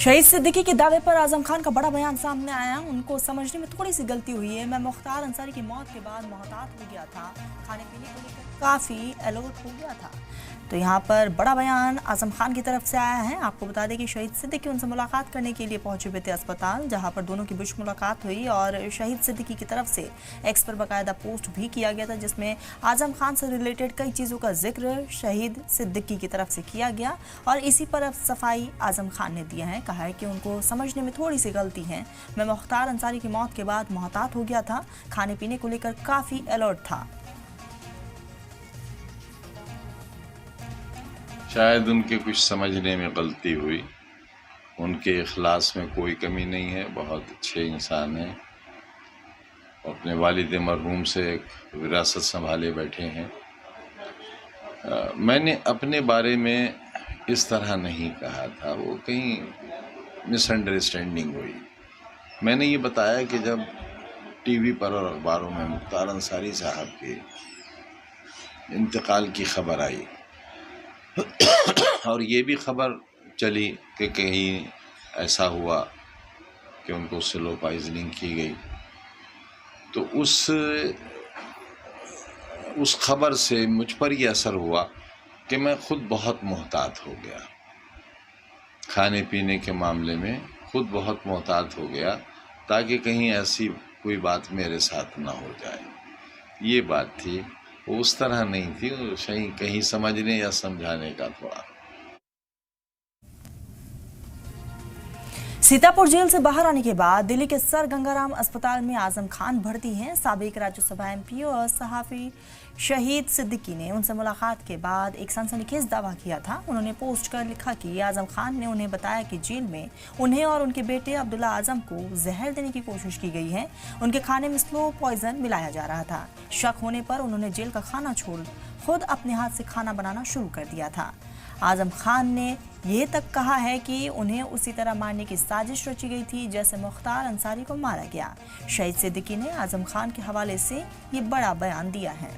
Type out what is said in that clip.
शहीद सिद्दीकी के दावे पर आजम खान का बड़ा बयान सामने आया। उनको समझने में थोड़ी सी गलती हुई है। मैं मुख्तार अंसारी की मौत के बाद मोहतात हो गया था, खाने पीने को लेकर काफ़ी अलर्ट हो गया था। तो यहाँ पर बड़ा बयान आजम खान की तरफ से आया है। आपको बता दें कि शहीद सिद्दीकी उनसे मुलाकात करने के लिए पहुंचे हुए थे अस्पताल, जहां पर दोनों की बीच मुलाकात हुई और शहीद सिद्दीकी की तरफ से एक्स पर बाकायदा पोस्ट भी किया गया था, जिसमें आजम खान से रिलेटेड कई चीज़ों का जिक्र शहीद सिद्दीकी की तरफ से किया गया। और इसी पर सफाई आजम खान ने दिया है, कहा है कि उनको समझने में थोड़ी सी गलती है। मैं मुख्तार अंसारी की मौत के बाद मोहतात हो गया था, खाने पीने को लेकर काफ़ी अलर्ट था। शायद उनके कुछ समझने में गलती हुई। उनके इखलास में कोई कमी नहीं है, बहुत अच्छे इंसान हैं। अपने वालिद मरहूम से एक विरासत संभाले बैठे हैं। मैंने अपने बारे में इस तरह नहीं कहा था, वो कहीं मिसअंडरस्टैंडिंग हुई। मैंने ये बताया कि जब टीवी पर और अखबारों में मुख्तार अंसारी साहब के इंतकाल की खबर आई और ये भी खबर चली कि कहीं ऐसा हुआ कि उनको स्लो पॉइजनिंग की गई, तो उस खबर से मुझ पर ये असर हुआ कि मैं खुद बहुत मोहतात हो गया। खाने पीने के मामले में खुद बहुत मोहतात हो गया, ताकि कहीं ऐसी कोई बात मेरे साथ ना हो जाए। ये बात थी, वो उस तरह नहीं थी, कहीं समझने या समझाने का थोड़ा। सीतापुर जेल से बाहर आने के बाद दिल्ली के सर गंगाराम अस्पताल में आजम खान भर्ती हैं। साबिक राज्यसभा एमपी और सहाफी शहीद सिद्दीकी ने उनसे मुलाकात के बाद एक सनसनीखेज दावा किया था। उन्होंने पोस्ट कर लिखा कि आजम खान ने उन्हें बताया कि जेल में उन्हें और उनके बेटे अब्दुल्ला आजम को जहर देने की कोशिश की गई है। उनके खाने में स्लो पॉइजन मिलाया जा रहा था। शक होने पर उन्होंने जेल का खाना छोड़ खुद अपने हाथ से खाना बनाना शुरू कर दिया था। आजम खान ने यह तक कहा है कि उन्हें उसी तरह मारने की साजिश रची गई थी जैसे मुख्तार अंसारी को मारा गया। शहीद सिद्दीकी ने आजम खान के हवाले से ये बड़ा बयान दिया है।